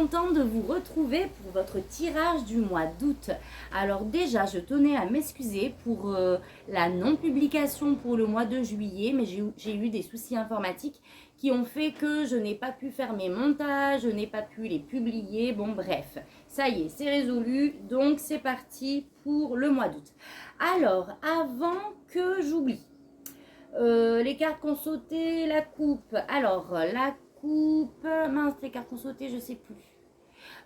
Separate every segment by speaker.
Speaker 1: contente de vous retrouver pour votre tirage du mois d'août. Alors déjà, je tenais à m'excuser pour la non-publication pour le mois de juillet, mais j'ai eu des soucis informatiques qui ont fait que je n'ai pas pu faire mes montages, je n'ai pas pu les publier. Bon bref, ça y est, c'est résolu, donc c'est parti pour le mois d'août. Alors, avant que j'oublie, les cartes qu'on sauté, la coupe. Alors, la coupe, mince, les cartes qu'on sauté, je sais plus.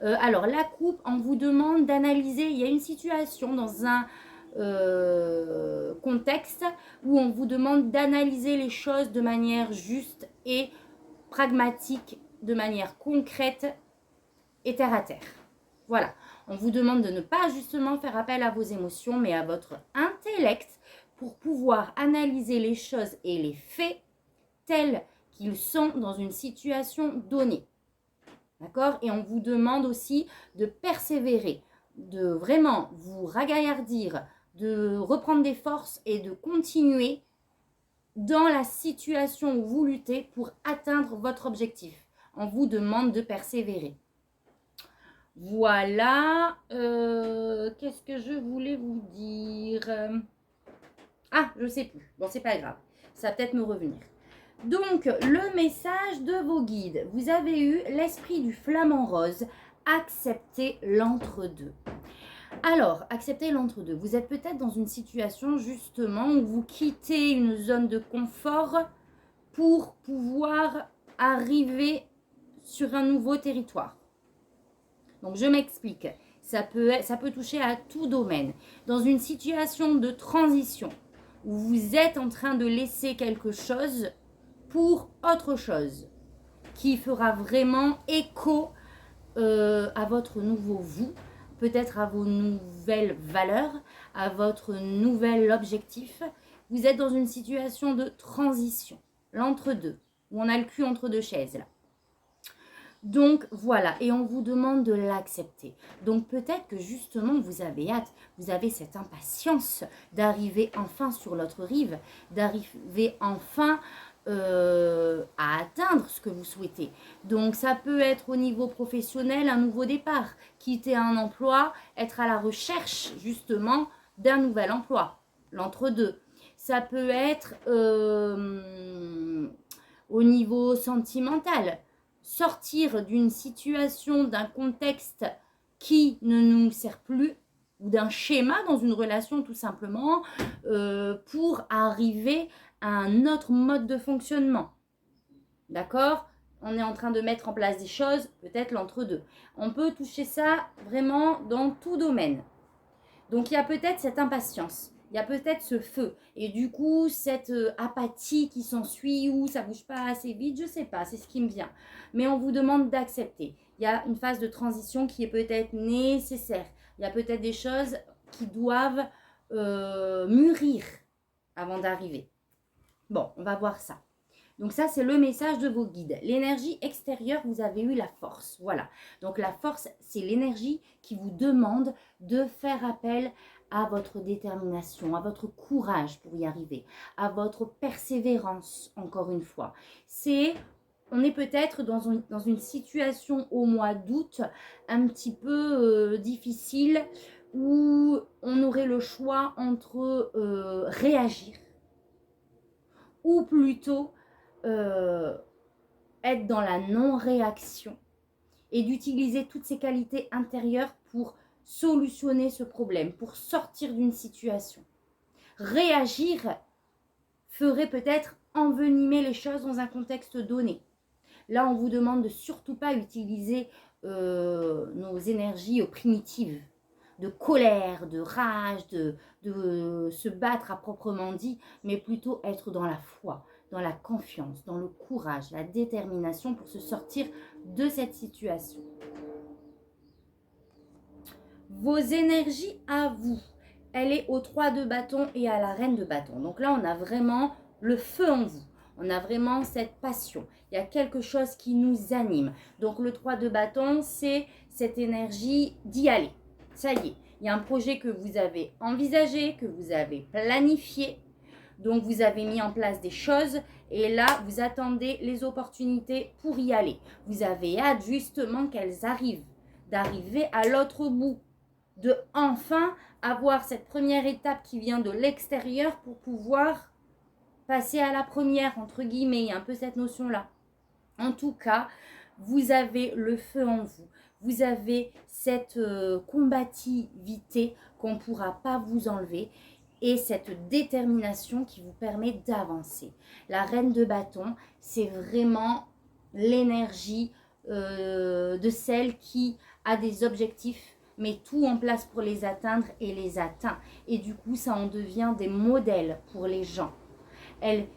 Speaker 1: Alors, la coupe, on vous demande d'analyser. Il y a une situation dans un contexte où on vous demande d'analyser les choses de manière juste et pragmatique, de manière concrète et terre à terre. Voilà, on vous demande de ne pas justement faire appel à vos émotions, mais à votre intellect pour pouvoir analyser les choses et les faits tels qu'ils sont dans une situation donnée. D'accord? Et on vous demande aussi de persévérer, de vraiment vous ragaillardir, de reprendre des forces et de continuer dans la situation où vous luttez pour atteindre votre objectif. On vous demande de persévérer. Voilà. Qu'est-ce que je voulais vous dire? Ah, je sais plus. Bon, c'est pas grave. Ça va peut-être me revenir. Donc, le message de vos guides. Vous avez eu l'esprit du flamant rose. Acceptez l'entre-deux. Alors, acceptez l'entre-deux. Vous êtes peut-être dans une situation justement où vous quittez une zone de confort pour pouvoir arriver sur un nouveau territoire. Donc, je m'explique. Ça peut toucher à tout domaine. Dans une situation de transition, où vous êtes en train de laisser quelque chose pour autre chose qui fera vraiment écho à votre nouveau vous, peut-être à vos nouvelles valeurs, à votre nouvel objectif. Vous êtes dans une situation de transition, l'entre-deux, où on a le cul entre deux chaises là. Donc voilà, et on vous demande de l'accepter. Donc peut-être que justement vous avez hâte, vous avez cette impatience d'arriver enfin sur l'autre rive, d'arriver enfin à atteindre ce que vous souhaitez. Donc ça peut être au niveau professionnel un nouveau départ, quitter un emploi, être à la recherche justement d'un nouvel emploi, l'entre-deux. Ça peut être au niveau sentimental, sortir d'une situation, d'un contexte qui ne nous sert plus, ou d'un schéma dans une relation tout simplement, pour arriver à un autre mode de fonctionnement. D'accord? On est en train de mettre en place des choses, peut-être l'entre-deux. On peut toucher ça vraiment dans tout domaine. Donc il y a peut-être cette impatience. Il y a peut-être ce feu et du coup cette apathie qui s'ensuit ou ça bouge pas assez vite, je sais pas, c'est ce qui me vient. Mais on vous demande d'accepter. Il y a une phase de transition qui est peut-être nécessaire. Il y a peut-être des choses qui doivent mûrir avant d'arriver. Bon, on va voir ça. Donc ça, c'est le message de vos guides. L'énergie extérieure, vous avez eu la force. Voilà. Donc la force, c'est l'énergie qui vous demande de faire appel à votre détermination, à votre courage pour y arriver, à votre persévérance, encore une fois. On est peut-être dans une situation au mois d'août un petit peu difficile où on aurait le choix entre réagir ou plutôt être dans la non-réaction et d'utiliser toutes ces qualités intérieures pour solutionner ce problème, pour sortir d'une situation. Réagir ferait peut-être envenimer les choses dans un contexte donné. Là, on vous demande de surtout pas utiliser nos énergies primitives, de colère, de rage, de se battre à proprement dit, mais plutôt être dans la foi, dans la confiance, dans le courage, la détermination pour se sortir de cette situation. Vos énergies à vous, elle est au 3 de bâton et à la reine de bâton. Donc là, on a vraiment le feu en vous. On a vraiment cette passion. Il y a quelque chose qui nous anime. Donc le 3 de bâton, c'est cette énergie d'y aller. Ça y est, il y a un projet que vous avez envisagé, que vous avez planifié, Donc, vous avez mis en place des choses et là, vous attendez les opportunités pour y aller. Vous avez hâte justement qu'elles arrivent, d'arriver à l'autre bout, de enfin avoir cette première étape qui vient de l'extérieur pour pouvoir passer à la première, entre guillemets, il y a un peu cette notion-là. En tout cas, vous avez le feu en vous. Vous avez cette combativité qu'on ne pourra pas vous enlever et cette détermination qui vous permet d'avancer. La reine de bâton, c'est vraiment l'énergie de celle qui a des objectifs, met tout en place pour les atteindre et les atteint. Et du coup, ça en devient des modèles pour les gens.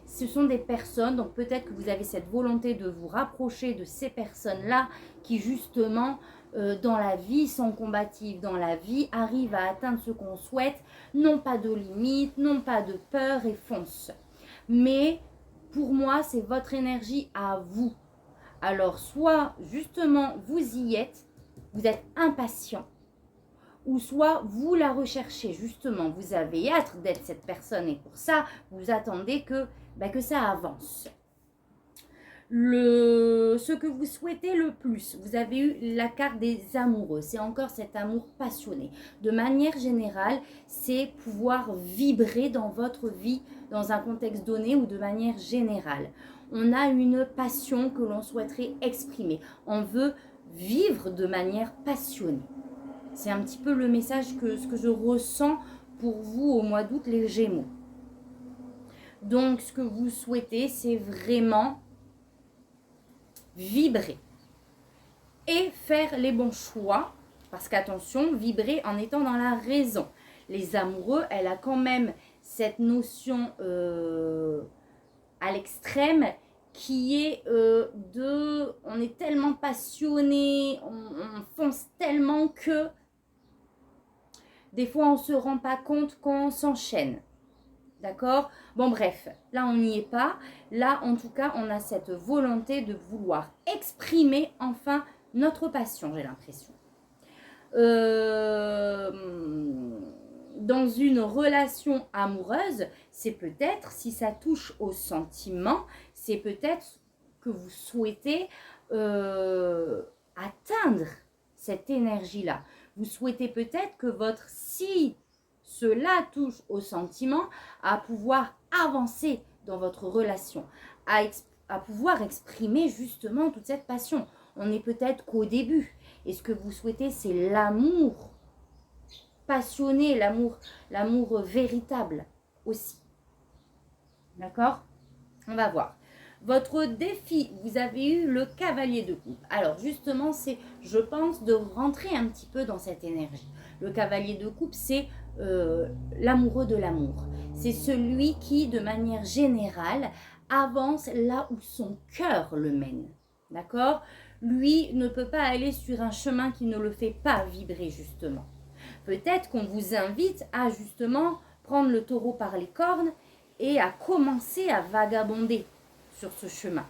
Speaker 1: Ce sont des personnes, donc peut-être que vous avez cette volonté de vous rapprocher de ces personnes-là qui justement dans la vie sont combatives, dans la vie arrivent à atteindre ce qu'on souhaite, n'ont pas de limites, n'ont pas de peur et foncent. Mais pour moi, c'est votre énergie à vous. Alors soit justement vous y êtes, vous êtes impatient, ou soit vous la recherchez justement, vous avez hâte d'être cette personne et pour ça, vous attendez que ça avance. Ce que vous souhaitez le plus, vous avez eu la carte des amoureux, c'est encore cet amour passionné. De manière générale, c'est pouvoir vibrer dans votre vie, dans un contexte donné ou de manière générale. On a une passion que l'on souhaiterait exprimer, on veut vivre de manière passionnée. C'est un petit peu le message ce que je ressens pour vous au mois d'août, les Gémeaux. Donc, ce que vous souhaitez, c'est vraiment vibrer et faire les bons choix. Parce qu'attention, vibrer en étant dans la raison. Les amoureux, elle a quand même cette notion à l'extrême qui est on est tellement passionné, on fonce tellement que des fois, on ne se rend pas compte qu'on s'enchaîne. D'accord? Bon, bref, là, on n'y est pas. Là, en tout cas, on a cette volonté de vouloir exprimer enfin notre passion, j'ai l'impression. Dans une relation amoureuse, c'est peut-être, si ça touche au sentiment, c'est peut-être que vous souhaitez atteindre cette énergie-là. Vous souhaitez peut-être que si cela touche au sentiment, à pouvoir avancer dans votre relation, à pouvoir exprimer justement toute cette passion. On n'est peut-être qu'au début. Et ce que vous souhaitez, c'est l'amour passionné, l'amour véritable aussi. D'accord? On va voir. Votre défi, vous avez eu le cavalier de coupe. Alors justement, c'est, je pense, de rentrer un petit peu dans cette énergie. Le cavalier de coupe, c'est l'amoureux de l'amour. C'est celui qui, de manière générale, avance là où son cœur le mène. D'accord? Lui ne peut pas aller sur un chemin qui ne le fait pas vibrer justement. Peut-être qu'on vous invite à justement prendre le taureau par les cornes et à commencer à vagabonder sur ce chemin.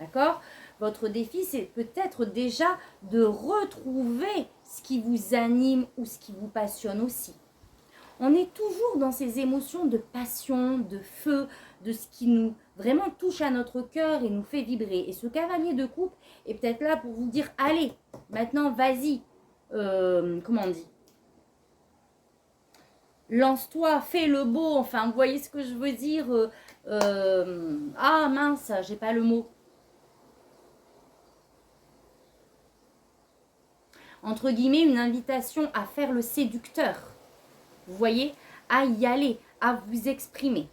Speaker 1: D'accord? Votre défi, c'est peut-être déjà de retrouver ce qui vous anime ou ce qui vous passionne aussi. On est toujours dans ces émotions de passion, de feu, de ce qui nous vraiment touche à notre cœur et nous fait vibrer. Et ce cavalier de coupe est peut-être là pour vous dire, allez, maintenant vas-y, comment on dit? Lance-toi, fais le beau, enfin, vous voyez ce que je veux dire? Ah mince, j'ai pas le mot. Entre guillemets, une invitation à faire le séducteur. Vous voyez? À y aller, à vous exprimer.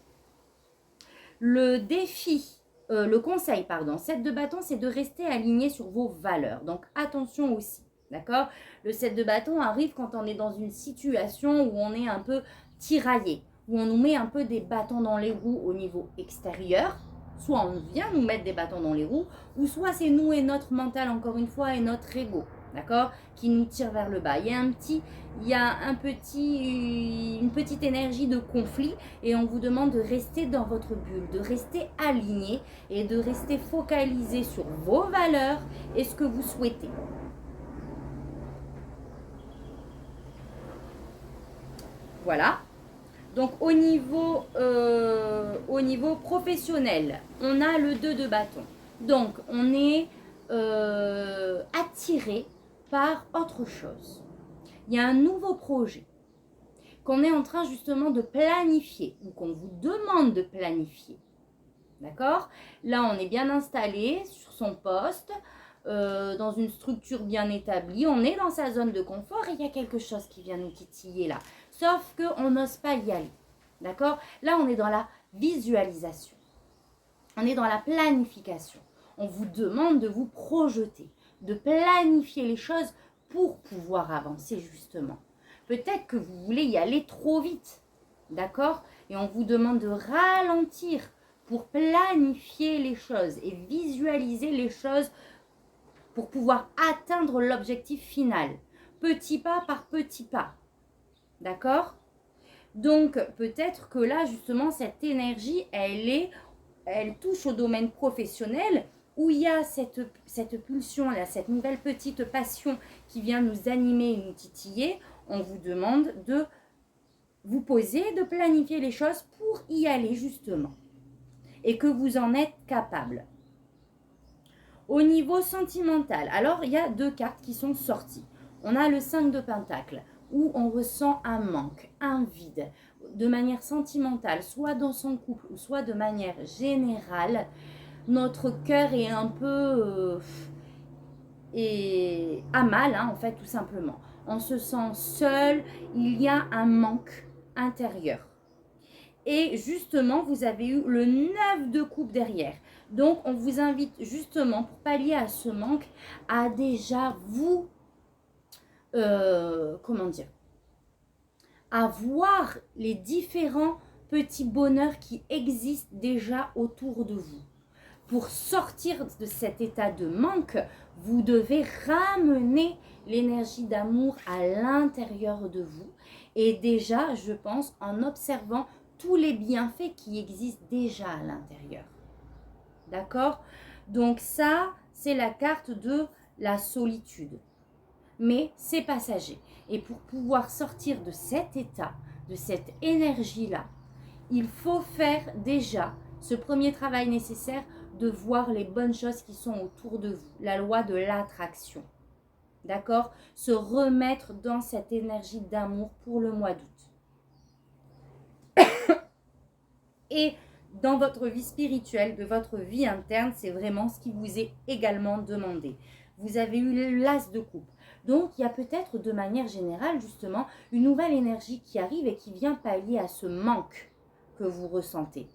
Speaker 1: Le défi, le conseil, 7 de bâton, c'est de rester aligné sur vos valeurs. Donc, attention aussi. D'accord? Le 7 de bâton arrive quand on est dans une situation où on est un peu tiraillé, où on nous met un peu des bâtons dans les roues au niveau extérieur. Soit on vient nous mettre des bâtons dans les roues, ou soit c'est nous et notre mental, encore une fois, et notre ego, d'accord, qui nous tire vers le bas. Il y a une petite énergie de conflit et on vous demande de rester dans votre bulle, de rester aligné et de rester focalisé sur vos valeurs et ce que vous souhaitez. Voilà. Donc au niveau professionnel, on a le 2 de bâton. Donc on est attiré par autre chose. Il y a un nouveau projet qu'on est en train justement de planifier ou qu'on vous demande de planifier. D'accord? Là, on est bien installé sur son poste, dans une structure bien établie. On est dans sa zone de confort et il y a quelque chose qui vient nous titiller là. Sauf qu'on n'ose pas y aller. D'accord? Là, on est dans la visualisation. On est dans la planification. On vous demande de vous projeter, de planifier les choses pour pouvoir avancer justement. Peut-être que vous voulez y aller trop vite. D'accord? Et on vous demande de ralentir pour planifier les choses et visualiser les choses pour pouvoir atteindre l'objectif final. Petit pas par petit pas. D'accord? Donc, peut-être que là, justement, cette énergie, elle touche au domaine professionnel où il y a cette pulsion-là, cette nouvelle petite passion qui vient nous animer et nous titiller. On vous demande de vous poser, de planifier les choses pour y aller justement. Et que vous en êtes capable. Au niveau sentimental, alors il y a 2 cartes qui sont sorties. On a le 5 de Pentacle, où on ressent un manque, un vide, de manière sentimentale, soit dans son couple, ou soit de manière générale. Notre cœur est un peu à mal, en fait, tout simplement. On se sent seul, il y a un manque intérieur. Et justement, vous avez eu le 9 de coupe derrière. Donc, on vous invite justement, pour pallier à ce manque, à déjà vous, comment dire, à voir les différents petits bonheurs qui existent déjà autour de vous. Pour sortir de cet état de manque, vous devez ramener l'énergie d'amour à l'intérieur de vous. Et déjà, je pense, en observant tous les bienfaits qui existent déjà à l'intérieur. D'accord? Donc ça, c'est la carte de la solitude. Mais c'est passager. Et pour pouvoir sortir de cet état, de cette énergie-là, il faut faire déjà ce premier travail nécessaire de voir les bonnes choses qui sont autour de vous. La loi de l'attraction. D'accord? Se remettre dans cette énergie d'amour pour le mois d'août. Et dans votre vie spirituelle, de votre vie interne, c'est vraiment ce qui vous est également demandé. Vous avez eu l'as de coupe. Donc, il y a peut-être de manière générale, justement, une nouvelle énergie qui arrive et qui vient pallier à ce manque que vous ressentez.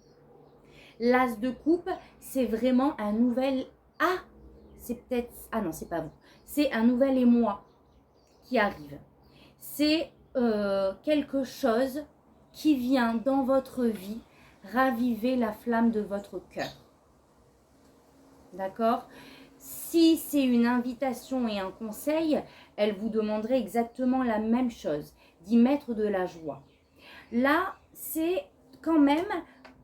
Speaker 1: L'as de coupe, c'est vraiment un nouvel... Ah, c'est peut-être... Ah non, c'est pas vous. C'est un nouvel émoi qui arrive. C'est quelque chose qui vient dans votre vie raviver la flamme de votre cœur. D'accord? Si c'est une invitation et un conseil, elle vous demanderait exactement la même chose, d'y mettre de la joie. Là, c'est quand même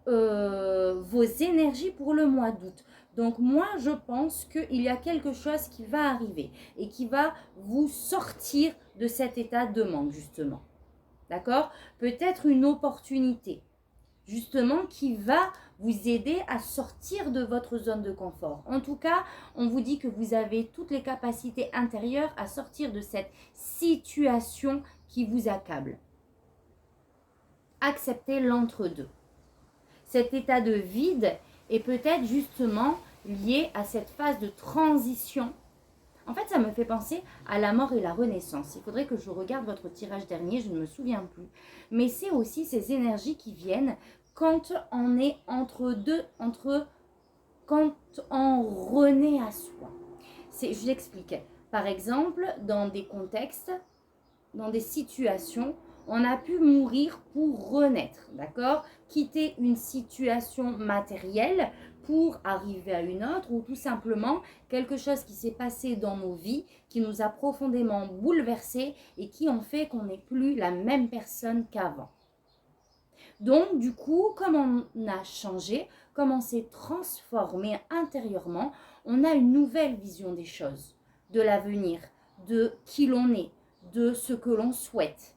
Speaker 1: vos énergies pour le mois d'août. Donc moi, je pense qu'il y a quelque chose qui va arriver et qui va vous sortir de cet état de manque, justement. D'accord? Peut-être une opportunité, justement, qui va vous aider à sortir de votre zone de confort. En tout cas, on vous dit que vous avez toutes les capacités intérieures à sortir de cette situation qui vous accable. Acceptez l'entre-deux. Cet état de vide est peut-être justement lié à cette phase de transition. En fait, ça me fait penser à la mort et la renaissance. Il faudrait que je regarde votre tirage dernier, je ne me souviens plus. Mais c'est aussi ces énergies qui viennent quand on est quand on renaît à soi. Je vous explique. Par exemple, dans des contextes, dans des situations, on a pu mourir pour renaître, d'accord? Quitter une situation matérielle pour arriver à une autre, ou tout simplement quelque chose qui s'est passé dans nos vies, qui nous a profondément bouleversés et qui ont fait qu'on n'est plus la même personne qu'avant. Donc, du coup, comme on a changé, comme on s'est transformé intérieurement, on a une nouvelle vision des choses, de l'avenir, de qui l'on est, de ce que l'on souhaite.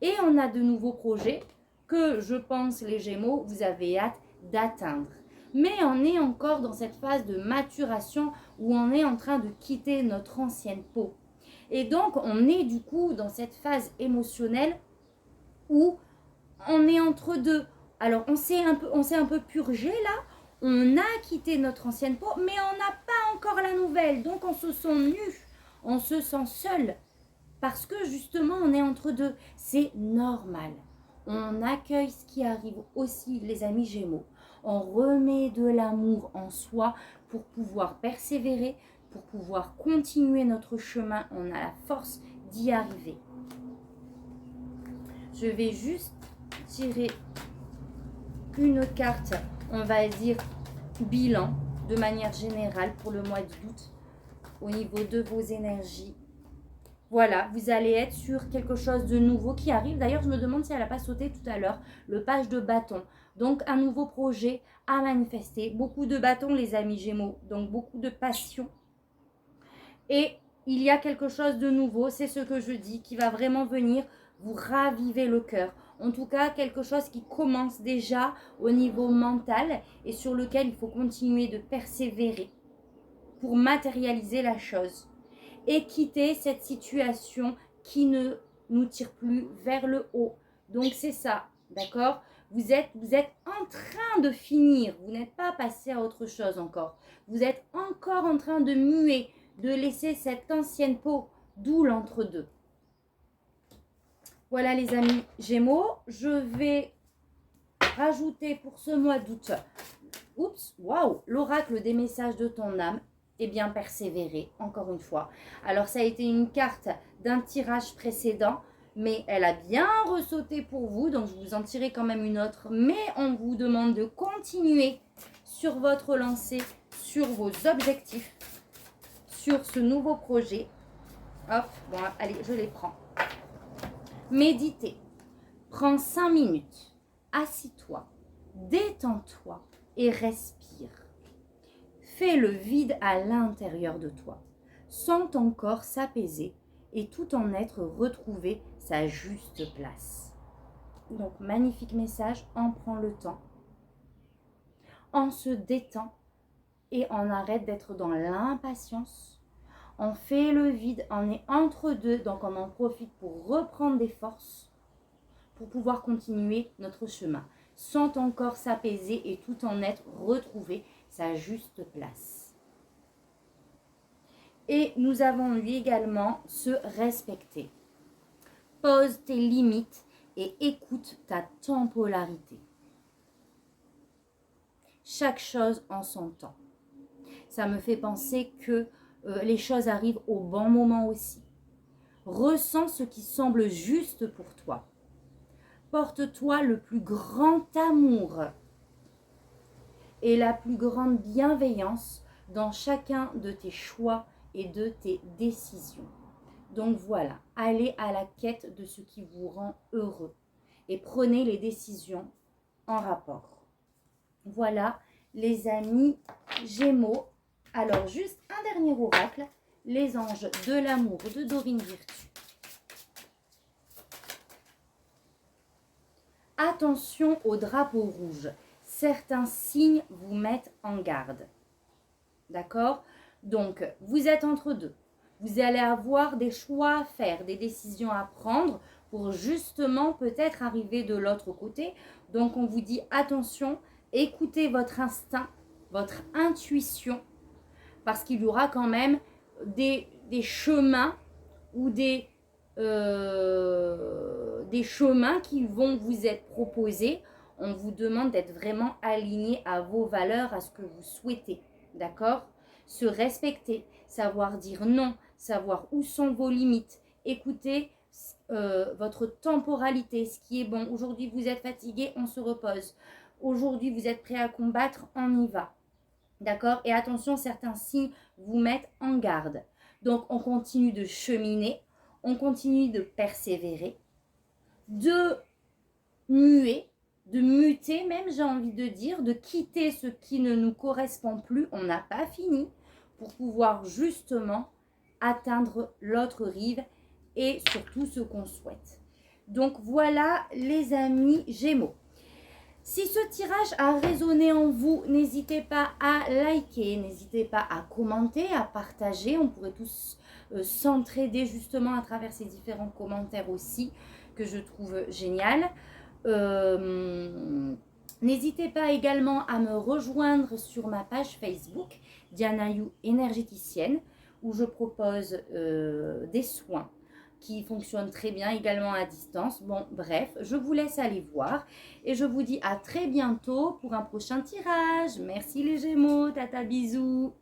Speaker 1: Et on a de nouveaux projets que je pense, les Gémeaux, vous avez hâte d'atteindre. Mais on est encore dans cette phase de maturation où on est en train de quitter notre ancienne peau. Et donc, on est du coup dans cette phase émotionnelle où on est entre deux. Alors, on s'est un peu purgé là. On a quitté notre ancienne peau, mais on n'a pas encore la nouvelle. Donc, on se sent nu, on se sent seul. Parce que justement, on est entre deux. C'est normal. On accueille ce qui arrive aussi, les amis Gémeaux. On remet de l'amour en soi pour pouvoir persévérer, pour pouvoir continuer notre chemin. On a la force d'y arriver. Je vais juste tirer une carte, on va dire bilan, de manière générale pour le mois d'août au niveau de vos énergies. Voilà, vous allez être sur quelque chose de nouveau qui arrive. D'ailleurs, je me demande si elle n'a pas sauté tout à l'heure, le page de bâton. Donc, un nouveau projet à manifester. Beaucoup de bâtons, les amis Gémeaux. Donc, beaucoup de passion. Et il y a quelque chose de nouveau, c'est ce que je dis, qui va vraiment venir vous raviver le cœur. En tout cas, quelque chose qui commence déjà au niveau mental et sur lequel il faut continuer de persévérer pour matérialiser la chose. Et quitter cette situation qui ne nous tire plus vers le haut. Donc c'est ça, d'accord ? Vous êtes en train de finir, vous n'êtes pas passé à autre chose encore. Vous êtes encore en train de muer, de laisser cette ancienne peau, d'où l'entre-deux. Voilà les amis Gémeaux, je vais rajouter pour ce mois d'août, l'oracle des messages de ton âme. Et bien persévérer, encore une fois. Alors, ça a été une carte d'un tirage précédent, mais elle a bien ressauté pour vous, donc je vous en tirerai quand même une autre. Mais on vous demande de continuer sur votre lancée, sur vos objectifs, sur ce nouveau projet. Hop, bon, allez, je les prends. Méditez. Prends 5 minutes. Assis-toi, détends-toi et respire. Fais le vide à l'intérieur de toi. Sens ton corps s'apaiser et tout ton être retrouver sa juste place. Donc, magnifique message, on prend le temps. On se détend et on arrête d'être dans l'impatience. On fait le vide, on est entre deux, donc on en profite pour reprendre des forces pour pouvoir continuer notre chemin. Sens ton corps s'apaiser et tout ton être retrouver sa juste place. Et nous avons lu également se respecter. Pose tes limites et écoute ta temporalité. Chaque chose en son temps. Ça me fait penser que les choses arrivent au bon moment aussi. Ressens ce qui semble juste pour toi. Porte-toi le plus grand amour et la plus grande bienveillance dans chacun de tes choix et de tes décisions. Donc voilà, allez à la quête de ce qui vous rend heureux et prenez les décisions en rapport. Voilà les amis Gémeaux. Alors juste un dernier oracle, les anges de l'amour de Dorine Virtue. Attention au drapeau rouge. Certains signes vous mettent en garde. D'accord ? Donc, vous êtes entre deux. Vous allez avoir des choix à faire, des décisions à prendre pour justement peut-être arriver de l'autre côté. Donc, on vous dit attention, écoutez votre instinct, votre intuition, parce qu'il y aura quand même des chemins ou des chemins qui vont vous être proposés. On vous demande d'être vraiment aligné à vos valeurs, à ce que vous souhaitez. D'accord ? Se respecter, savoir dire non, savoir où sont vos limites. Écoutez votre temporalité, ce qui est bon. Aujourd'hui, vous êtes fatigué, on se repose. Aujourd'hui, vous êtes prêt à combattre, on y va. D'accord ? Et attention, certains signes vous mettent en garde. Donc, on continue de cheminer, on continue de persévérer, de muer, de muter même, j'ai envie de dire, de quitter ce qui ne nous correspond plus. On n'a pas fini pour pouvoir justement atteindre l'autre rive et surtout ce qu'on souhaite. Donc voilà les amis Gémeaux. Si ce tirage a résonné en vous, n'hésitez pas à liker, n'hésitez pas à commenter, à partager. On pourrait tous s'entraider justement à travers ces différents commentaires aussi que je trouve génial. N'hésitez pas également à me rejoindre sur ma page Facebook Diana You énergéticienne où je propose des soins qui fonctionnent très bien également à distance. Bon, bref, je vous laisse aller voir et je vous dis à très bientôt pour un prochain tirage. Merci les Gémeaux, tata bisous.